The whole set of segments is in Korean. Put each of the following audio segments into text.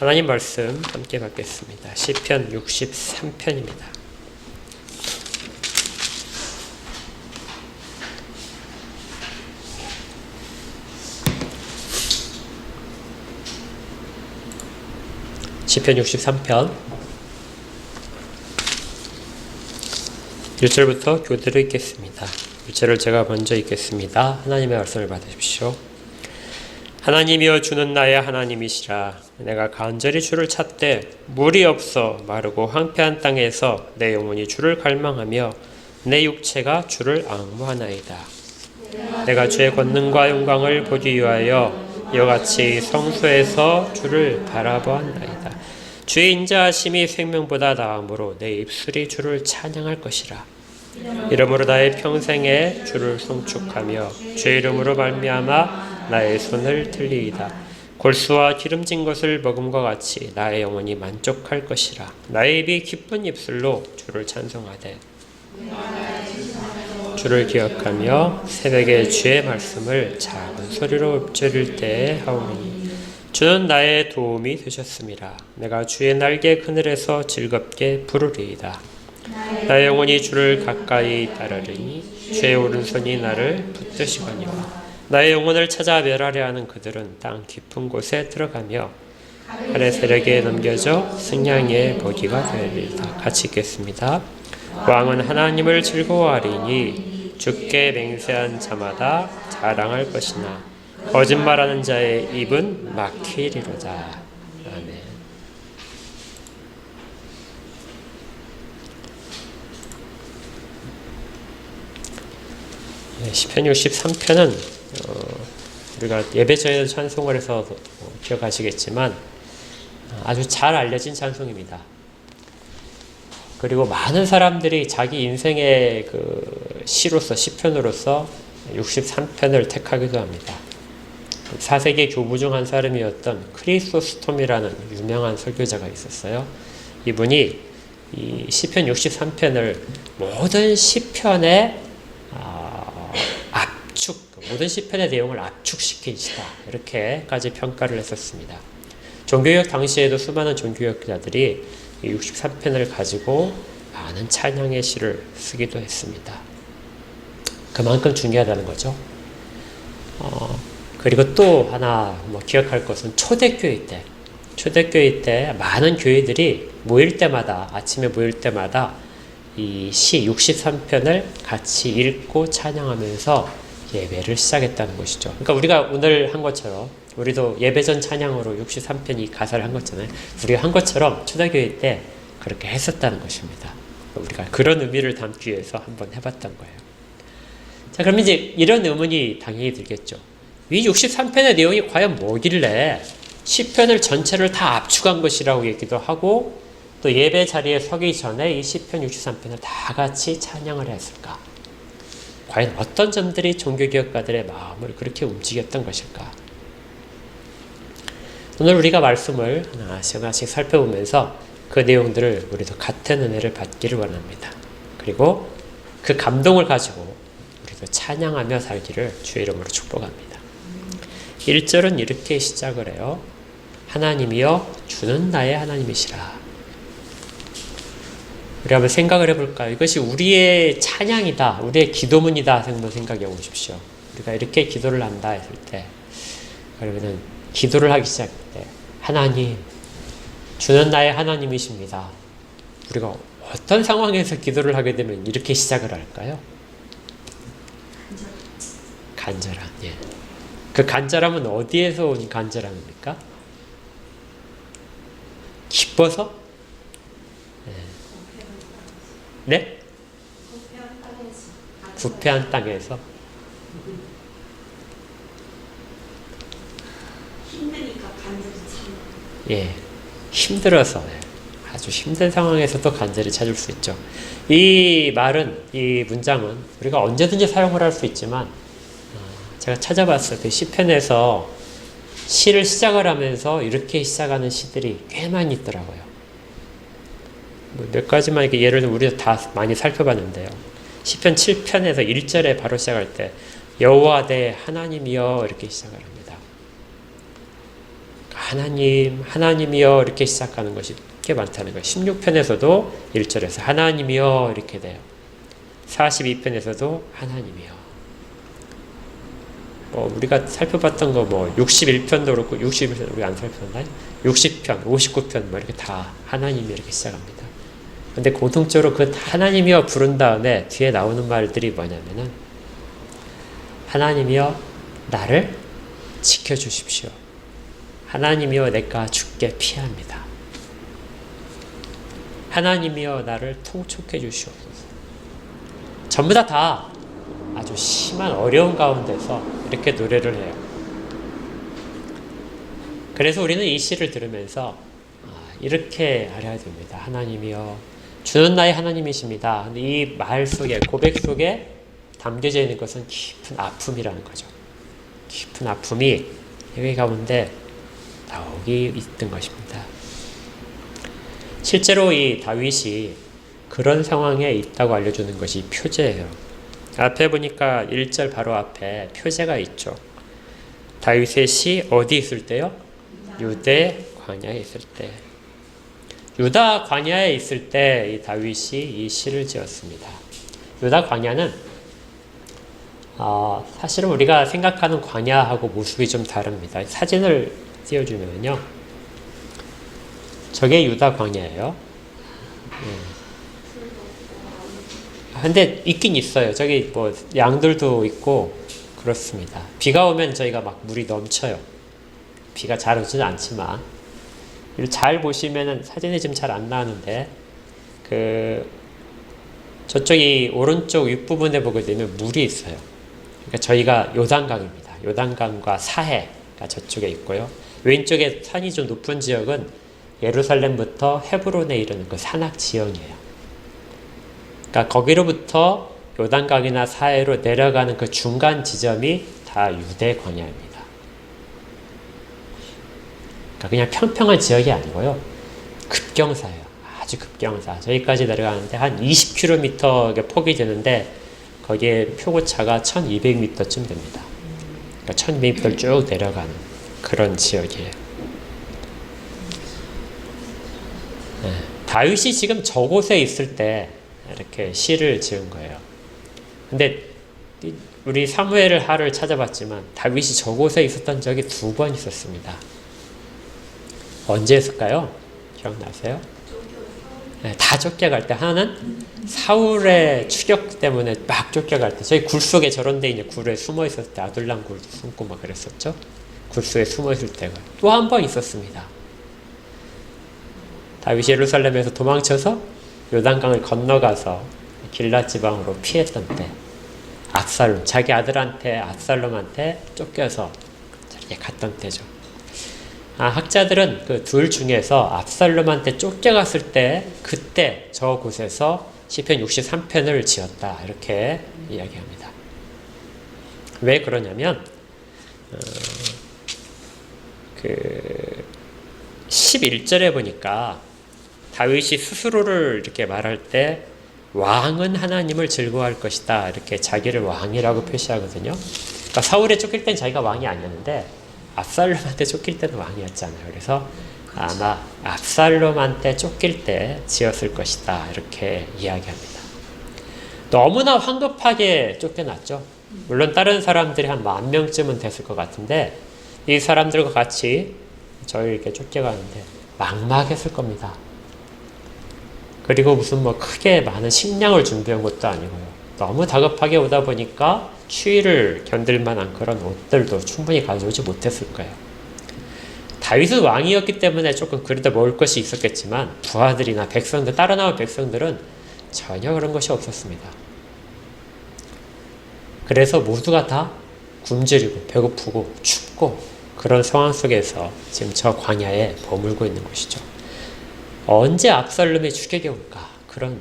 하나님 말씀 함께 받겠습니다. 시편 63편입니다. 시편 63편 1절부터 교대로 읽겠습니다. 1절을 제가 먼저 읽겠습니다. 하나님의 말씀을 받으십시오. 하나님이여 주는 나의 하나님이시라. 내가 간절히 주를 찾되 물이 없어 마르고 황폐한 땅에서 내 영혼이 주를 갈망하며 내 육체가 주를 앙무하나이다. 내가 주의 권능과 영광을 보기 위하여 이와 같이 성소에서 주를 바라보았나이다. 주의 인자하심이 생명보다 나음으로 내 입술이 주를 찬양할 것이라. 이러므로 나의 평생에 주를 송축하며 주의 이름으로 말미암아 나의 손을 들리이다. 골수와 기름진 것을 먹음과 같이 나의 영혼이 만족할 것이라. 나의 입이 기쁜 입술로 주를 찬송하되 주를 기억하며 새벽에 주의 말씀을 작은 소리로 읊조릴 때에 하오니 주는 나의 도움이 되셨음이라. 내가 주의 날개 그늘에서 즐겁게 부르리이다. 나의 영혼이 주를 가까이 따르리니 주의 오른손이 나를 붙드시거니와. 나의 영혼을 찾아 멸하려 하는 그들은 땅 깊은 곳에 들어가며 아래 세력에 넘겨져 승냥이의 먹이가 되리이다. 같이 읽겠습니다. 왕은 하나님을 즐거워하리니 주께 맹세한 자마다 자랑할 것이나 거짓말하는 자의 입은 막히리로다. 아멘. 시편 63편은 우리가 예배 전에도 찬송을 해서 기억하시겠지만 아주 잘 알려진 찬송입니다. 그리고 많은 사람들이 자기 인생의 그 시로서 시편으로서 63편을 택하기도 합니다. 4세기 교부 중 한 사람이었던 크리소스톰이라는 유명한 설교자가 있었어요. 이분이 이 시편 63편을 모든 시편의 모든 시편의 내용을 압축시킨 시다. 이렇게까지 평가를 했었습니다. 종교개혁 당시에도 수많은 종교개혁자들이 63편을 가지고 많은 찬양의 시를 쓰기도 했습니다. 그만큼 중요하다는 거죠. 그리고 또 하나 기억할 것은 초대교회 때 많은 교회들이 모일 때마다 아침에 모일 때마다 이 시 63편을 같이 읽고 찬양하면서 예배를 시작했다는 것이죠. 그러니까 우리가 오늘 한 것처럼 우리도 예배 전 찬양으로 63편 이 가사를 한 거잖아요. 우리가 한 것처럼 초대교회 때 그렇게 했었다는 것입니다. 우리가 그런 의미를 담기 위해서 한번 해봤던 거예요. 자, 그럼 이제 이런 의문이 당연히 들겠죠. 이 63편의 내용이 과연 뭐길래 시편을 전체를 다 압축한 것이라고 얘기도 하고 또 예배 자리에 서기 전에 이 시편 63편을 다 같이 찬양을 했을까? 과연 어떤 점들이 종교개혁가들의 마음을 그렇게 움직였던 것일까? 오늘 우리가 말씀을 하나씩 살펴보면서 그 내용들을 우리도 같은 은혜를 받기를 원합니다. 그리고 그 감동을 가지고 우리도 찬양하며 살기를 주의 이름으로 축복합니다. 1절은 이렇게 시작을 해요. 하나님이여 주는 나의 하나님이시라. 우리 한번 생각을 해볼까요? 이것이 우리의 찬양이다, 우리의 기도문이다 한번 생각해 보십시오. 우리가 이렇게 기도를 한다 했을 때, 그러면은 기도를 하기 시작할 때, 하나님, 주는 나의 하나님이십니다. 우리가 어떤 상황에서 기도를 하게 되면 이렇게 시작을 할까요? 간절함. 예. 그 간절함은 어디에서 온 간절함입니까? 기뻐서? 네? 부패한 땅에서 힘드니까 간절히 찾는. 예, 힘들어서 아주 힘든 상황에서도 간절히 찾을 수 있죠. 이 말은, 이 문장은 우리가 언제든지 사용을 할 수 있지만 제가 찾아봤어요. 그 시편에서 시를 시작을 하면서 이렇게 시작하는 시들이 꽤 많이 있더라고요. 몇 가지만 이렇게 예를 들면 우리가 다 많이 살펴봤는데요. 시편 7편에서 1절에 바로 시작할 때 여호와 내 하나님이여 이렇게 시작을 합니다. 하나님이여 이렇게 시작하는 것이 꽤 많다는 거예요. 16편에서도 1절에서 하나님이여 이렇게 돼요. 42편에서도 하나님이여. 우리가 살펴봤던 거 61편도 그렇고 61편 우리 안 살펴봤나? 60편, 59편 이렇게 다 하나님이 이렇게 시작합니다. 근데 공통적으로 그 하나님이여 부른 다음에 뒤에 나오는 말들이 뭐냐면은 하나님이여 나를 지켜주십시오. 하나님이여 내가 죽게 피합니다. 하나님이여 나를 통촉해 주시옵소서. 전부 다 아주 심한 어려운 가운데서 이렇게 노래를 해요. 그래서 우리는 이 시를 들으면서 이렇게 알아야 됩니다. 하나님이여 주는 나의 하나님이십니다. 근데 이 말 속에 고백 속에 담겨져 있는 것은 깊은 아픔이라는 거죠. 깊은 아픔이 여기 가운데 나오기 있던 것입니다. 실제로 이 다윗이 그런 상황에 있다고 알려주는 것이 표제예요. 앞에 보니까 1절 바로 앞에 표제가 있죠. 다윗의 시 어디 있을 때요? 유대 광야에 있을 때. 유다 광야에 있을 때 이 다윗이 이 시를 지었습니다. 유다 광야는 사실은 우리가 생각하는 광야하고 모습이 좀 다릅니다. 사진을 띄워주면요. 저게 유다 광야예요. 근데 있긴 있어요. 저기 양들도 있고 그렇습니다. 비가 오면 저희가 막 물이 넘쳐요. 비가 잘 오지는 않지만 잘 보시면은 사진이 지금 잘 안 나오는데 저쪽이 오른쪽 윗부분에 보게 되면 물이 있어요. 그러니까 저희가 요단강입니다. 요단강과 사해가 저쪽에 있고요. 왼쪽에 산이 좀 높은 지역은 예루살렘부터 헤브론에 이르는 그 산악 지형이에요. 그러니까 거기로부터 요단강이나 사해로 내려가는 그 중간 지점이 다 유대 광야입니다. 그러니까 그냥 평평한 지역이 아니고요. 급경사예요. 아주 급경사. 저기까지 내려가는데 한 20km 폭이 되는데 거기에 표고차가 1200m쯤 됩니다. 그러니까 1200m를 쭉 내려가는 그런 지역이에요. 네. 다윗이 지금 저곳에 있을 때 이렇게 시를 지은 거예요. 근데 우리 사무엘 하를 찾아봤지만 다윗이 저곳에 있었던 적이 2번 있었습니다. 언제 했을까요? 기억나세요? 네, 다 쫓겨갈 때. 하나는 사울의 추격 때문에 막 쫓겨갈 때. 저희 굴 속에 저런 데 이제 굴에 숨어 있었을 때 아둘람 굴 숨고 막 그랬었죠. 굴 속에 숨어 있을 때가 또 한 번 있었습니다. 다윗이 예루살렘에서 도망쳐서 요단강을 건너가서 길랏 지방으로 피했던 때 압살롬, 자기 아들한테 압살롬한테 쫓겨서 저렇게 갔던 때죠. 학자들은 그 둘 중에서 압살롬한테 쫓겨갔을 때 그때 저 곳에서 시편 63편을 지었다 이렇게 이야기합니다. 왜 그러냐면 11절에 보니까 다윗이 스스로를 이렇게 말할 때 왕은 하나님을 즐거워할 것이다 이렇게 자기를 왕이라고 표시하거든요. 그러니까 사울에 쫓길 땐 자기가 왕이 아니었는데 압살롬한테 쫓길 때는 왕이었잖아요. 그래서 아마 압살롬한테 쫓길 때 지었을 것이다 이렇게 이야기합니다. 너무나 황급하게 쫓겨났죠. 물론 다른 사람들이 한 10,000명쯤은 됐을 것 같은데 이 사람들과 같이 저를 이렇게 쫓겨가는데 막막했을 겁니다. 그리고 무슨 크게 많은 식량을 준비한 것도 아니고요. 너무 다급하게 오다 보니까 추위를 견딜 만한 그런 옷들도 충분히 가져오지 못했을 거예요. 다윗은 왕이었기 때문에 조금 그래도 먹을 것이 있었겠지만 부하들이나 백성들, 따라 나온 백성들은 전혀 그런 것이 없었습니다. 그래서 모두가 다 굶주리고 배고프고 춥고 그런 상황 속에서 지금 저 광야에 머물고 있는 것이죠. 언제 압살롬의 추격이 올까? 그런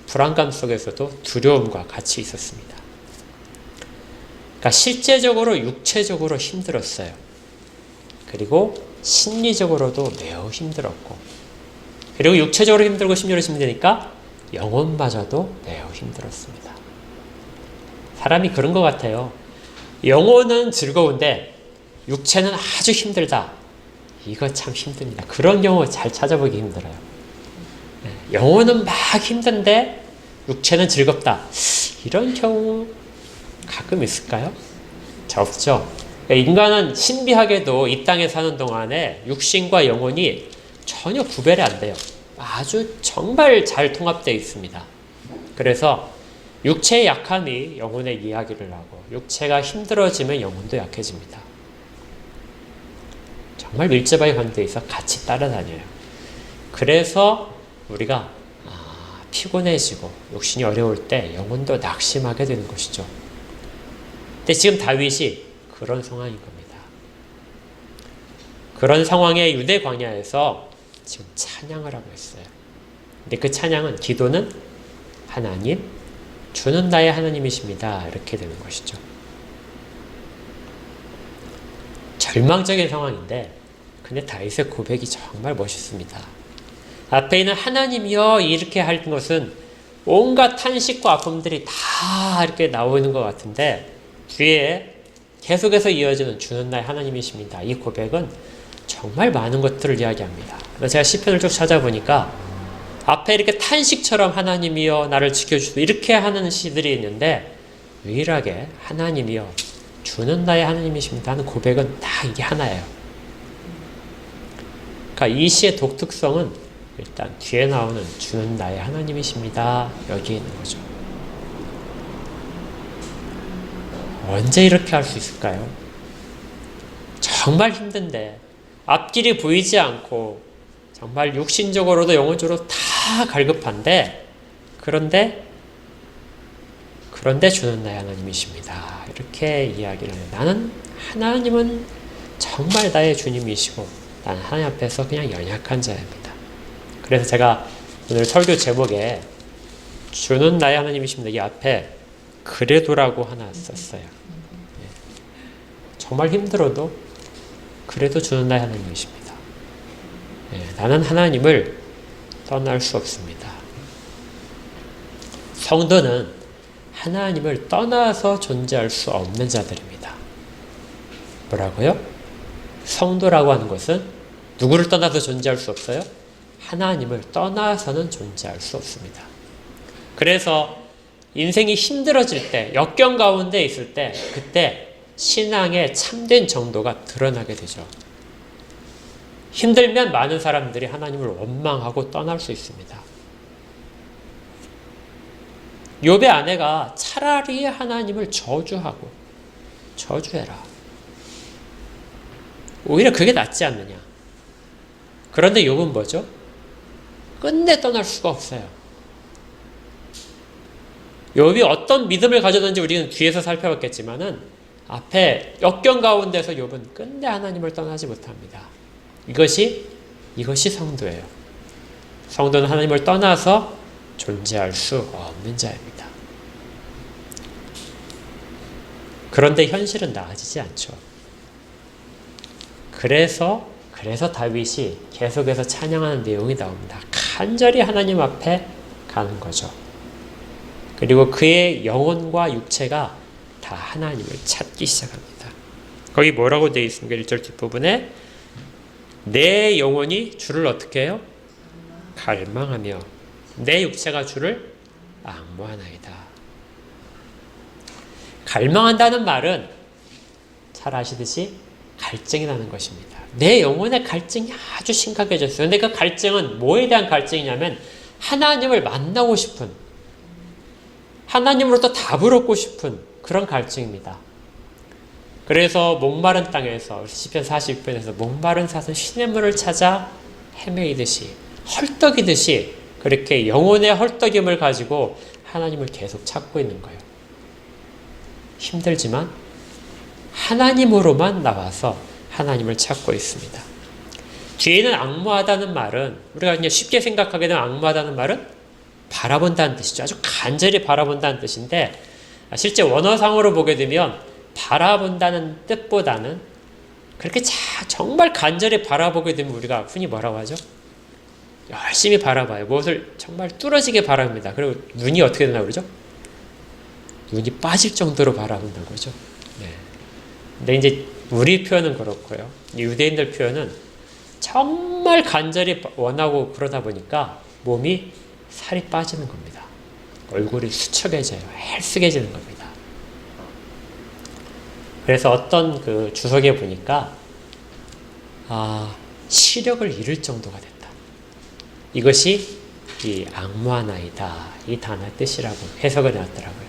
불안감 속에서도 두려움과 같이 있었습니다. 그러니까 실제적으로 육체적으로 힘들었어요. 그리고 심리적으로도 매우 힘들었고, 그리고 육체적으로 힘들고 심리적으로 힘드니까 영혼마저도 매우 힘들었습니다. 사람이 그런 것 같아요. 영혼은 즐거운데 육체는 아주 힘들다. 이거 참 힘듭니다. 그런 경우 잘 찾아보기 힘들어요. 영혼은 막 힘든데 육체는 즐겁다. 이런 경우 가끔 있을까요? 자, 없죠. 인간은 신비하게도 이 땅에 사는 동안에 육신과 영혼이 전혀 구별이 안 돼요. 아주 정말 잘 통합되어 있습니다. 그래서 육체의 약함이 영혼의 이야기를 하고 육체가 힘들어지면 영혼도 약해집니다. 정말 밀접하게 관계되어 있어 같이 따라다녀요. 그래서 우리가 피곤해지고 육신이 어려울 때 영혼도 낙심하게 되는 것이죠. 근데 지금 다윗이 그런 상황인 겁니다. 그런 상황에 유대 광야에서 지금 찬양을 하고 있어요. 근데 그 찬양은, 기도는 하나님, 주는 나의 하나님이십니다. 이렇게 되는 것이죠. 절망적인 상황인데 근데 다윗의 고백이 정말 멋있습니다. 앞에 있는 하나님이여 이렇게 할 것은 온갖 탄식과 아픔들이 다 이렇게 나오는 것 같은데 뒤에 계속해서 이어지는 주는 나의 하나님이십니다. 이 고백은 정말 많은 것들을 이야기합니다. 그래서 제가 시편을 쭉 찾아보니까 앞에 이렇게 탄식처럼 하나님이여 나를 지켜주시고 이렇게 하는 시들이 있는데 유일하게 하나님이여 주는 나의 하나님이십니다 하는 고백은 다 이게 하나예요. 그러니까 이 시의 독특성은 일단 뒤에 나오는 주는 나의 하나님이십니다 여기에 있는 거죠. 언제 이렇게 할 수 있을까요? 정말 힘든데 앞길이 보이지 않고 정말 육신적으로도 영혼적으로 다 갈급한데 그런데 주는 나의 하나님이십니다. 이렇게 이야기를 해요. 나는 하나님은 정말 나의 주님이시고 나는 하나님 앞에서 그냥 연약한 자입니다. 그래서 제가 오늘 설교 제목에 주는 나의 하나님이십니다. 이 앞에 그래도라고 하나 썼어요. 정말 힘들어도 그래도 주는 나의 하나님이십니다. 나는 하나님을 떠날 수 없습니다. 성도는 하나님을 떠나서 존재할 수 없는 자들입니다. 뭐라고요? 성도라고 하는 것은 누구를 떠나서 존재할 수 없어요? 하나님을 떠나서는 존재할 수 없습니다. 그래서 인생이 힘들어질 때, 역경 가운데 있을 때, 그때 신앙의 참된 정도가 드러나게 되죠. 힘들면 많은 사람들이 하나님을 원망하고 떠날 수 있습니다. 욥의 아내가 차라리 하나님을 저주하고 저주해라. 오히려 그게 낫지 않느냐. 그런데 욥은 뭐죠? 끝내 떠날 수가 없어요. 욥이 어떤 믿음을 가졌는지 우리는 뒤에서 살펴봤겠지만은 앞에 역경 가운데서 욥은 끝내 하나님을 떠나지 못합니다. 이것이 성도예요. 성도는 하나님을 떠나서 존재할 수 없는 자입니다. 그런데 현실은 나아지지 않죠. 그래서 다윗이 계속해서 찬양하는 내용이 나옵니다. 간절히 하나님 앞에 가는 거죠. 그리고 그의 영혼과 육체가 다 하나님을 찾기 시작합니다. 거기 뭐라고 되어 있습니까? 1절 뒷부분에 내 영혼이 주를 어떻게 해요? 갈망하며 내 육체가 주를 앙모하나이다. 갈망한다는 말은 잘 아시듯이 갈증이 나는 것입니다. 내 영혼의 갈증이 아주 심각해졌어요. 근데 그 갈증은 뭐에 대한 갈증이냐면 하나님을 만나고 싶은, 하나님으로부터 답을 얻고 싶은 그런 갈증입니다. 그래서 목마른 땅에서 시편 40편에서 목마른 사슴 시냇물을 찾아 헤매이듯이 헐떡이듯이 그렇게 영혼의 헐떡임을 가지고 하나님을 계속 찾고 있는 거예요. 힘들지만 하나님으로만 나와서 하나님을 찾고 있습니다. 뒤에는 앙모하다는 말은 우리가 그냥 쉽게 생각하게 되면 앙모하다는 말은 바라본다는 뜻이죠. 아주 간절히 바라본다는 뜻인데 실제 원어상으로 보게 되면 바라본다는 뜻보다는 그렇게 정말 간절히 바라보게 되면 우리가 흔히 뭐라고 하죠? 열심히 바라봐요. 무엇을 정말 뚫어지게 바랍니다. 그리고 눈이 어떻게 되나 그러죠? 눈이 빠질 정도로 바라본다는 거죠. 네. 근데 이제 우리 표현은 그렇고요. 유대인들 표현은 정말 간절히 원하고 그러다 보니까 몸이 살이 빠지는 겁니다. 얼굴이 수척해져요. 헬쓱해지는 겁니다. 그래서 어떤 그 주석에 보니까 시력을 잃을 정도가 됐다. 이것이 이 악무하나이다. 이 단어의 뜻이라고 해석을 해놨더라고요.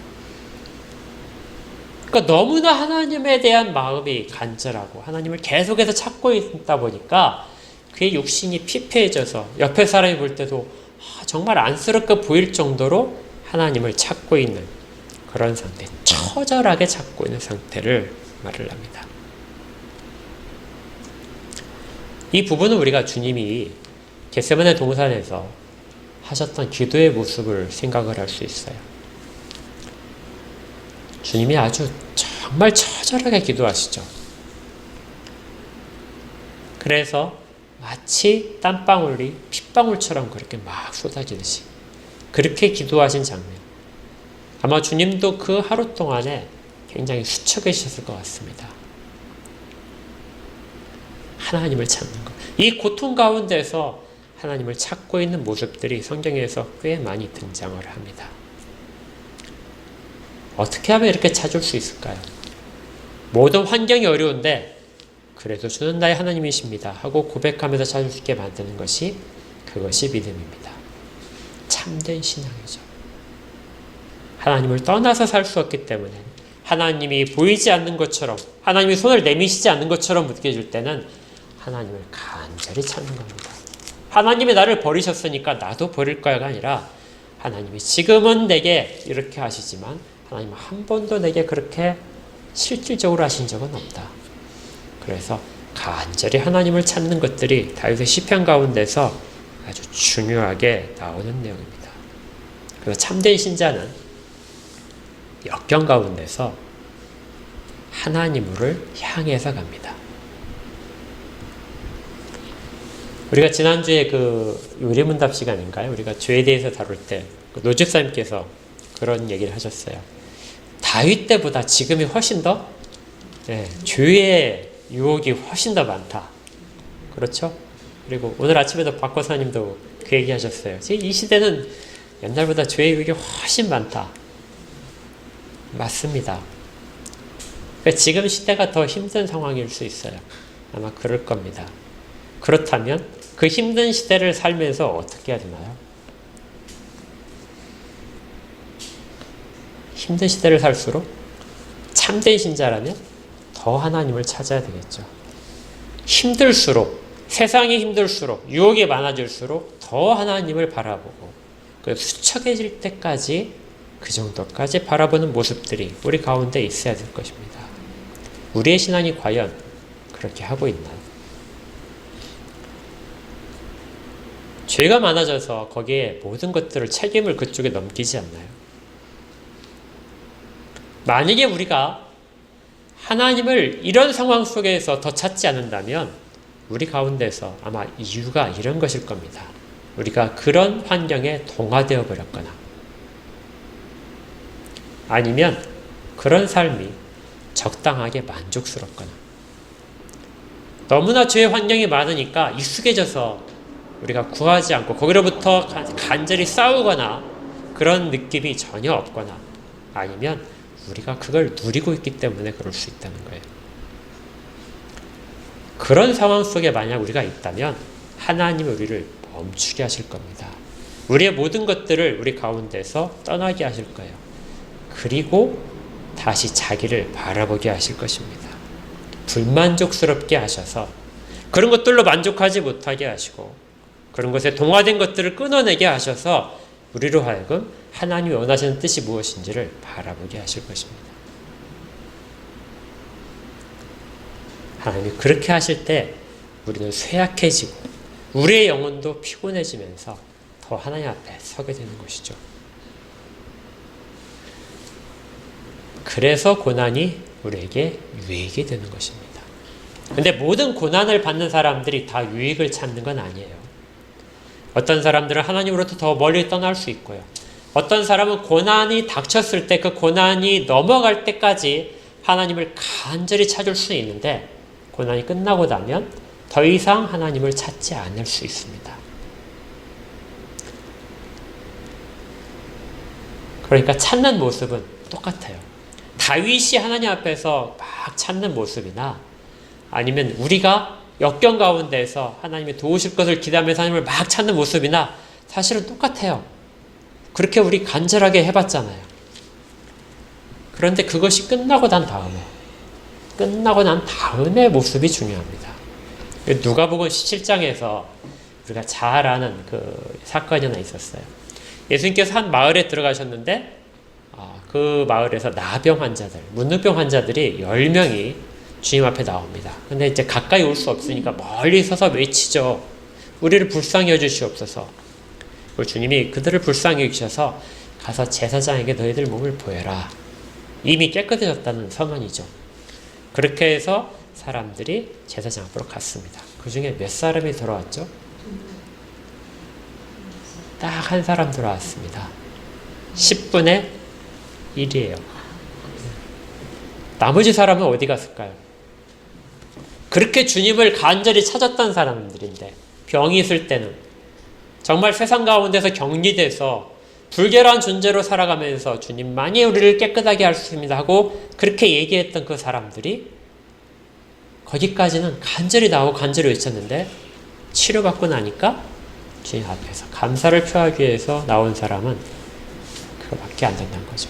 그러니까 너무나 하나님에 대한 마음이 간절하고 하나님을 계속해서 찾고 있다 보니까 그의 육신이 피폐해져서 옆에 사람이 볼 때도 정말 안쓰럽게 보일 정도로 하나님을 찾고 있는 그런 상태, 처절하게 찾고 있는 상태를 말을 합니다. 이 부분은 우리가 주님이 겟세마네 동산에서 하셨던 기도의 모습을 생각을 할 수 있어요. 주님이 아주 정말 처절하게 기도하시죠. 그래서 마치 땀방울이 핏방울처럼 그렇게 막 쏟아지듯이 그렇게 기도하신 장면. 아마 주님도 그 하루 동안에 굉장히 수척해지셨을 것 같습니다. 하나님을 찾는 것. 이 고통 가운데서 하나님을 찾고 있는 모습들이 성경에서 꽤 많이 등장을 합니다. 어떻게 하면 이렇게 찾을 수 있을까요? 모든 환경이 어려운데 그래도 주는 나의 하나님이십니다 하고 고백하면서 찾을 수 있게 만드는 것이 그것이 믿음입니다. 참된 신앙이죠. 하나님을 떠나서 살 수 없기 때문에 하나님이 보이지 않는 것처럼 하나님이 손을 내미시지 않는 것처럼 느껴질 때는 하나님을 간절히 찾는 겁니다. 하나님이 나를 버리셨으니까 나도 버릴 거야가 아니라 하나님이 지금은 내게 이렇게 하시지만 하나님은 한 번도 내게 그렇게 실질적으로 하신 적은 없다. 그래서 간절히 하나님을 찾는 것들이 다윗의 시편 가운데서 아주 중요하게 나오는 내용입니다. 그래서 참된 신자는 역경 가운데서 하나님을 향해서 갑니다. 우리가 지난주에 그 요리문답 시간인가요? 우리가 죄에 대해서 다룰 때 노집사님께서 그런 얘기를 하셨어요. 다윗 때보다 지금이 훨씬 더 죄의 유혹이 훨씬 더 많다. 그렇죠? 그리고 오늘 아침에도 박 권사님도 그 얘기 하셨어요. 이 시대는 옛날보다 죄의 유혹이 훨씬 많다. 맞습니다. 그러니까 지금 시대가 더 힘든 상황일 수 있어요. 아마 그럴 겁니다. 그렇다면 그 힘든 시대를 살면서 어떻게 해야 되나요? 힘든 시대를 살수록 참된 신자라면 더 하나님을 찾아야 되겠죠. 힘들수록, 세상이 힘들수록, 유혹이 많아질수록 더 하나님을 바라보고 그 수척해질 때까지 그 정도까지 바라보는 모습들이 우리 가운데 있어야 될 것입니다. 우리의 신앙이 과연 그렇게 하고 있나요? 죄가 많아져서 거기에 모든 것들을 책임을 그쪽에 넘기지 않나요? 만약에 우리가 하나님을 이런 상황 속에서 더 찾지 않는다면 우리 가운데서 아마 이유가 이런 것일 겁니다. 우리가 그런 환경에 동화되어 버렸거나 아니면 그런 삶이 적당하게 만족스럽거나 너무나 죄의 환경이 많으니까 익숙해져서 우리가 구하지 않고 거기로부터 간절히 싸우거나 그런 느낌이 전혀 없거나 아니면 우리가 그걸 누리고 있기 때문에 그럴 수 있다는 거예요. 그런 상황 속에 만약 우리가 있다면 하나님은 우리를 멈추게 하실 겁니다. 우리의 모든 것들을 우리 가운데서 떠나게 하실 거예요. 그리고 다시 자기를 바라보게 하실 것입니다. 불만족스럽게 하셔서 그런 것들로 만족하지 못하게 하시고 그런 것에 동화된 것들을 끊어내게 하셔서 우리로 하여금 하나님이 원하시는 뜻이 무엇인지를 바라보게 하실 것입니다. 하나님이 그렇게 하실 때 우리는 쇠약해지고 우리의 영혼도 피곤해지면서 더 하나님 앞에 서게 되는 것이죠. 그래서 고난이 우리에게 유익이 되는 것입니다. 근데 모든 고난을 받는 사람들이 다 유익을 찾는 건 아니에요. 어떤 사람들은 하나님으로부터 더 멀리 떠날 수 있고요. 어떤 사람은 고난이 닥쳤을 때 그 고난이 넘어갈 때까지 하나님을 간절히 찾을 수 있는데 고난이 끝나고 나면 더 이상 하나님을 찾지 않을 수 있습니다. 그러니까 찾는 모습은 똑같아요. 다윗이 하나님 앞에서 막 찾는 모습이나 아니면 우리가 역경 가운데서 하나님이 도우실 것을 기대하면서 하나님을 막 찾는 모습이나 사실은 똑같아요. 그렇게 우리 간절하게 해봤잖아요. 그런데 그것이 끝나고 난 다음에 모습이 중요합니다. 누가복음 17장에서 우리가 잘 아는 그 사건이 하나 있었어요. 예수님께서 한 마을에 들어가셨는데 그 마을에서 나병 환자들, 문둥병 환자들이 10명이 주님 앞에 나옵니다. 근데 이제 가까이 올 수 없으니까 멀리 서서 외치죠. 우리를 불쌍히 여주시옵소서. 주님이 그들을 불쌍히 여기셔서 가서 제사장에게 너희들 몸을 보여라. 이미 깨끗해졌다는 선언이죠. 그렇게 해서 사람들이 제사장 앞으로 갔습니다. 그 중에 몇 사람이 돌아왔죠? 딱 한 사람 돌아왔습니다. 10분의 1이에요. 나머지 사람은 어디 갔을까요? 그렇게 주님을 간절히 찾았던 사람들인데 병이 있을 때는 정말 세상 가운데서 격리돼서 불결한 존재로 살아가면서 주님만이 우리를 깨끗하게 할 수 있습니다 하고 그렇게 얘기했던 그 사람들이 거기까지는 간절히 나오고 간절히 외쳤는데 치료받고 나니까 주님 앞에서 감사를 표하기 위해서 나온 사람은 그거밖에 안 된다는 거죠.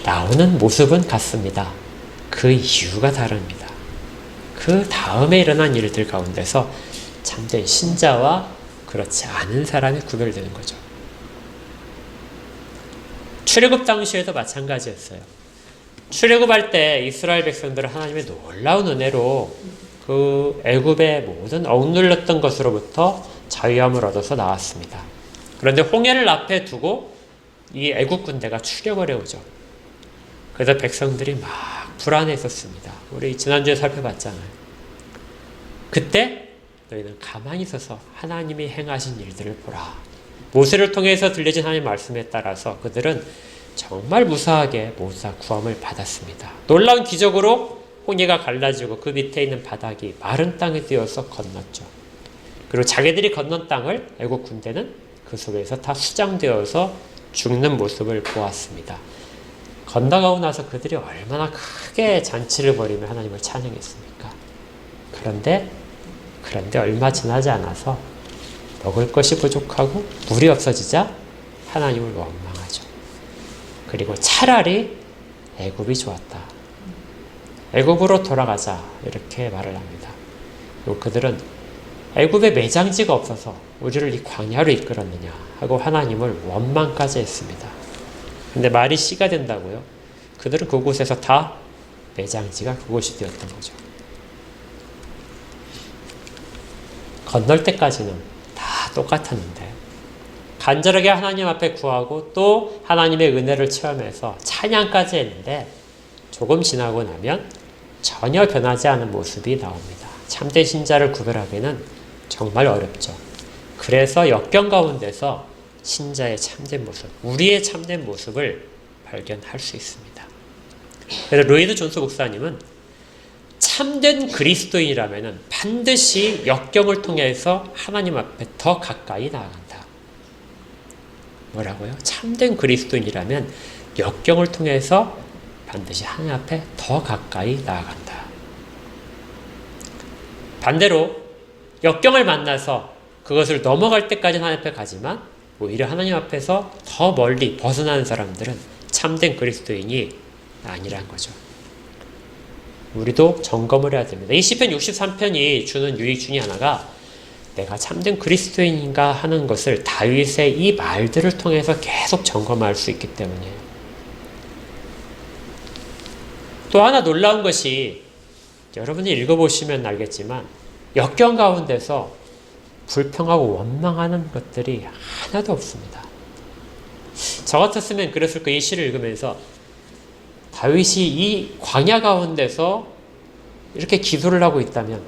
나오는 모습은 같습니다. 그 이유가 다릅니다. 그 다음에 일어난 일들 가운데서 참된 신자와 그렇지 않은 사람이 구별되는 거죠. 출애굽 당시에도 마찬가지였어요. 출애굽할 때 이스라엘 백성들은 하나님의 놀라운 은혜로 그 애굽의 모든 억눌렸던 것으로부터 자유함을 얻어서 나왔습니다. 그런데 홍해를 앞에 두고 이 애굽 군대가 추격을 해오죠. 그래서 백성들이 막 불안했었습니다. 우리 지난주에 살펴봤잖아요. 그때 너희는 가만히 있어서 하나님이 행하신 일들을 보라. 모세를 통해서 들려진 하나님의 말씀에 따라서 그들은 정말 무사하게 모사 구함을 받았습니다. 놀라운 기적으로 홍해가 갈라지고 그 밑에 있는 바닥이 마른 땅이 되어서 건넜죠. 그리고 자기들이 건넌 땅을 애국 군대는 그 속에서 다 수장되어서 죽는 모습을 보았습니다. 건너가고 나서 그들이 얼마나 크게 잔치를 벌이며 하나님을 찬양했습니까? 그런데 얼마 지나지 않아서 먹을 것이 부족하고 물이 없어지자 하나님을 원망하죠. 그리고 차라리 애굽이 좋았다. 애굽으로 돌아가자 이렇게 말을 합니다. 그리고 그들은 애굽에 매장지가 없어서 우리를 이 광야로 이끌었느냐 하고 하나님을 원망까지 했습니다. 근데 말이 씨가 된다고요? 그들은 그곳에서 다 매장지가 그곳이 되었던 거죠. 건널 때까지는 다 똑같았는데 간절하게 하나님 앞에 구하고 또 하나님의 은혜를 체험해서 찬양까지 했는데 조금 지나고 나면 전혀 변하지 않은 모습이 나옵니다. 참된 신자를 구별하기는 정말 어렵죠. 그래서 역경 가운데서 신자의 참된 모습, 우리의 참된 모습을 발견할 수 있습니다. 그래서 로이드 존스 목사님은 참된 그리스도인이라면 반드시 역경을 통해서 하나님 앞에 더 가까이 나아간다. 뭐라고요? 참된 그리스도인이라면 역경을 통해서 반드시 하나님 앞에 더 가까이 나아간다. 반대로 역경을 만나서 그것을 넘어갈 때까지 하나님 앞에 가지만 오히려 하나님 앞에서 더 멀리 벗어나는 사람들은 참된 그리스도인이 아니란 거죠. 우리도 점검을 해야 됩니다. 이 시편 63편이 주는 유익 중에 하나가 내가 참된 그리스도인인가 하는 것을 다윗의 이 말들을 통해서 계속 점검할 수 있기 때문이에요. 또 하나 놀라운 것이 여러분이 읽어보시면 알겠지만 역경 가운데서 불평하고 원망하는 것들이 하나도 없습니다. 저 같았으면 그랬을 거예요. 이 시를 읽으면서 다윗이 이 광야 가운데서 이렇게 기도를 하고 있다면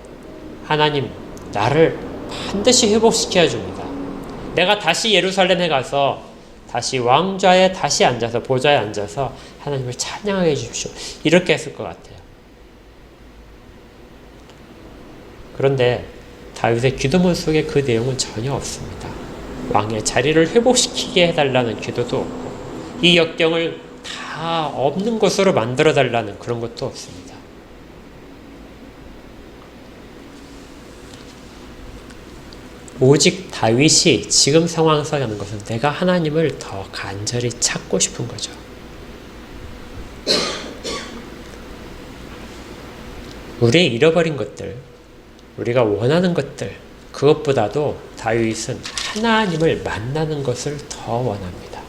하나님 나를 반드시 회복시켜야 줍니다. 내가 다시 예루살렘에 가서 다시 왕좌에 다시 앉아서 보좌에 앉아서 하나님을 찬양하게 해주십시오. 이렇게 했을 것 같아요. 그런데 다윗의 기도문 속에 그 내용은 전혀 없습니다. 왕의 자리를 회복시키게 해달라는 기도도 없고 이 역경을 다 없는 것으로 만들어달라는 그런 것도 없습니다. 오직 다윗이 지금 상황에서 하는 것은 내가 하나님을 더 간절히 찾고 싶은 거죠. 우리의 잃어버린 것들, 우리가 원하는 것들, 그것보다도 다윗은 하나님을 만나는 것을 더 원합니다.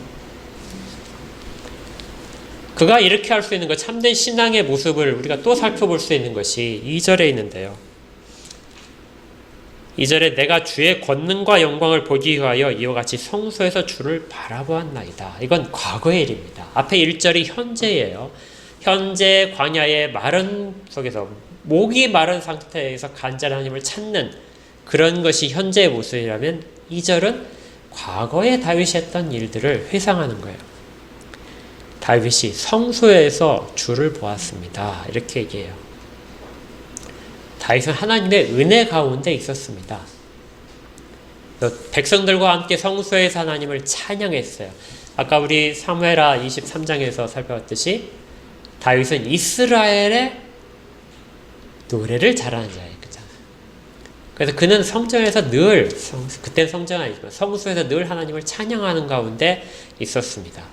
그가 이렇게 할 수 있는 것, 참된 신앙의 모습을 우리가 또 살펴볼 수 있는 것이 2절에 있는데요. 2절에 내가 주의 권능과 영광을 보기 위하여 이와 같이 성소에서 주를 바라보았나이다. 이건 과거의 일입니다. 앞에 1절이 현재예요. 현재 광야의 마른 속에서 목이 마른 상태에서 간절히 하나님을 찾는 그런 것이 현재의 모습이라면 2절은 과거에 다윗이 했던 일들을 회상하는 거예요. 다윗이 성소에서 주를 보았습니다. 이렇게 얘기해요. 다윗은 하나님의 은혜 가운데 있었습니다. 백성들과 함께 성소에서 하나님을 찬양했어요. 아까 우리 사무엘하 23장에서 살펴봤듯이 다윗은 이스라엘의 노래를 잘하는 자예요. 그래서 그는 성전에서 늘, 그때는 성전 아니지만 성소에서 늘 하나님을 찬양하는 가운데 있었습니다.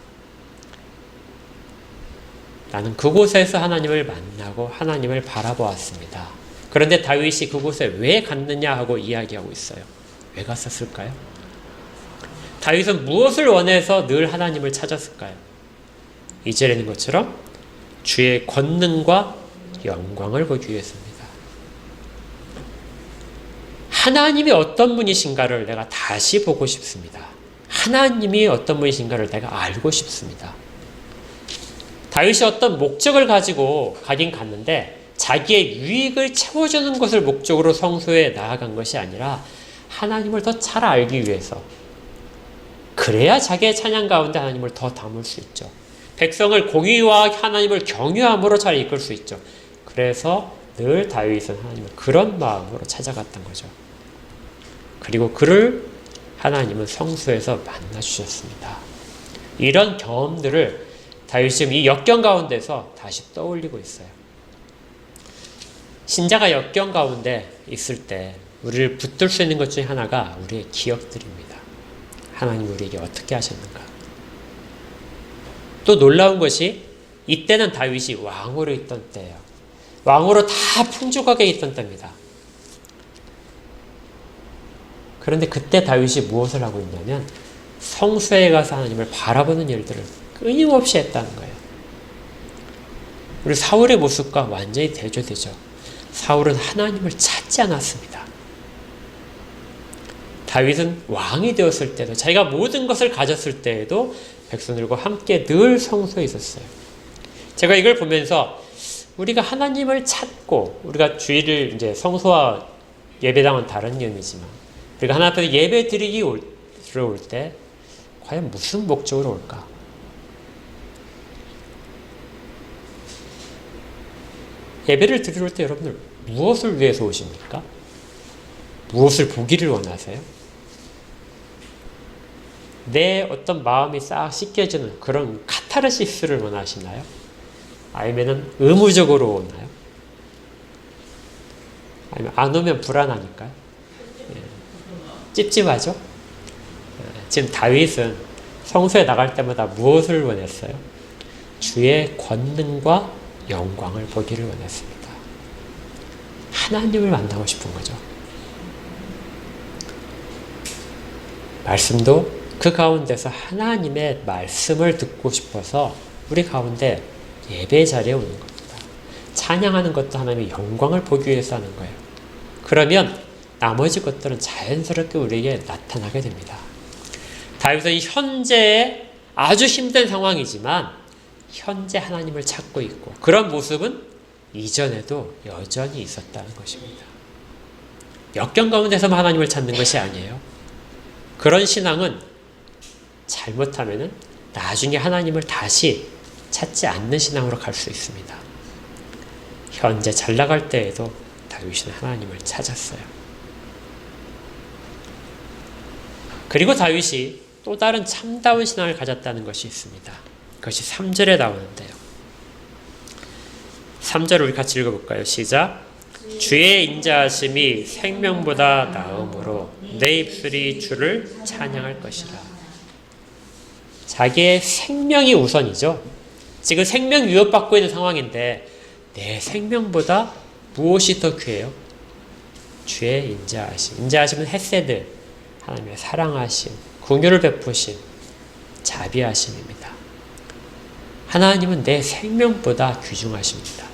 나는 그곳에서 하나님을 만나고 하나님을 바라보았습니다. 그런데 다윗이 그곳에 왜 갔느냐 하고 이야기하고 있어요. 왜 갔었을까요? 다윗은 무엇을 원해서 늘 하나님을 찾았을까요? 2절에 있는 것처럼 주의 권능과 영광을 보기 위해서입니다. 하나님이 어떤 분이신가를 내가 다시 보고 싶습니다. 하나님이 어떤 분이신가를 내가 알고 싶습니다. 다윗이 어떤 목적을 가지고 가긴 갔는데 자기의 유익을 채워주는 것을 목적으로 성소에 나아간 것이 아니라 하나님을 더 잘 알기 위해서, 그래야 자기의 찬양 가운데 하나님을 더 담을 수 있죠. 백성을 공의와 하나님을 경유함으로 잘 이끌 수 있죠. 그래서 늘 다윗은 하나님을 그런 마음으로 찾아갔던 거죠. 그리고 그를 하나님은 성소에서 만나주셨습니다. 이런 경험들을 다윗이 지금 이 역경 가운데서 다시 떠올리고 있어요. 신자가 역경 가운데 있을 때 우리를 붙들 수 있는 것 중에 하나가 우리의 기억들입니다. 하나님 우리에게 어떻게 하셨는가. 또 놀라운 것이 이때는 다윗이 왕으로 있던 때예요. 왕으로 다 풍족하게 있던 때입니다. 그런데 그때 다윗이 무엇을 하고 있냐면 성소에 가서 하나님을 바라보는 일들을 끊임없이 했다는 거예요. 우리 사울의 모습과 완전히 대조되죠. 사울은 하나님을 찾지 않았습니다. 다윗은 왕이 되었을 때도, 자기가 모든 것을 가졌을 때에도 백성들과 함께 늘 성소에 있었어요. 제가 이걸 보면서 우리가 하나님을 찾고, 우리가 주일을 이제 성소와 예배당은 다른 의미지만 우리가 하나님 앞에 예배 드리기 들어올 때 과연 무슨 목적으로 올까? 예배를 드릴 때 여러분들 무엇을 위해서 오십니까? 무엇을 보기를 원하세요? 내 어떤 마음이 싹 씻겨지는 그런 카타르시스를 원하시나요? 아니면 의무적으로 오나요? 아니면 안 오면 불안하니까요? 찝찝하죠? 지금 다윗은 성소에 나갈 때마다 무엇을 원했어요? 주의 권능과 영광을 보기를 원했습니다. 하나님을 만나고 싶은 거죠. 말씀도 그 가운데서 하나님의 말씀을 듣고 싶어서 우리 가운데 예배 자리에 오는 겁니다. 찬양하는 것도 하나님의 영광을 보기 위해서 하는 거예요. 그러면 나머지 것들은 자연스럽게 우리에게 나타나게 됩니다. 다윗은 현재의 아주 힘든 상황이지만 현재 하나님을 찾고 있고, 그런 모습은 이전에도 여전히 있었다는 것입니다. 역경 가운데서만 하나님을 찾는 것이 아니에요. 그런 신앙은 잘못하면 나중에 하나님을 다시 찾지 않는 신앙으로 갈 수 있습니다. 현재 잘 나갈 때에도 다윗은 하나님을 찾았어요. 그리고 다윗이 또 다른 참다운 신앙을 가졌다는 것이 있습니다. 그것이 3절에 나오는데요. 3절 우리 같이 읽어볼까요? 시작. 주의 인자하심이 생명보다 나음으로 내 입술이 주를 찬양할 것이라. 자기의 생명이 우선이죠. 지금 생명 위협받고 있는 상황인데 내 생명보다 무엇이 더 귀해요? 주의 인자하심. 인자하심은 헤세드, 하나님의 사랑하심, 긍휼을 베푸심, 자비하심입니다. 하나님은 내 생명보다 귀중하십니다.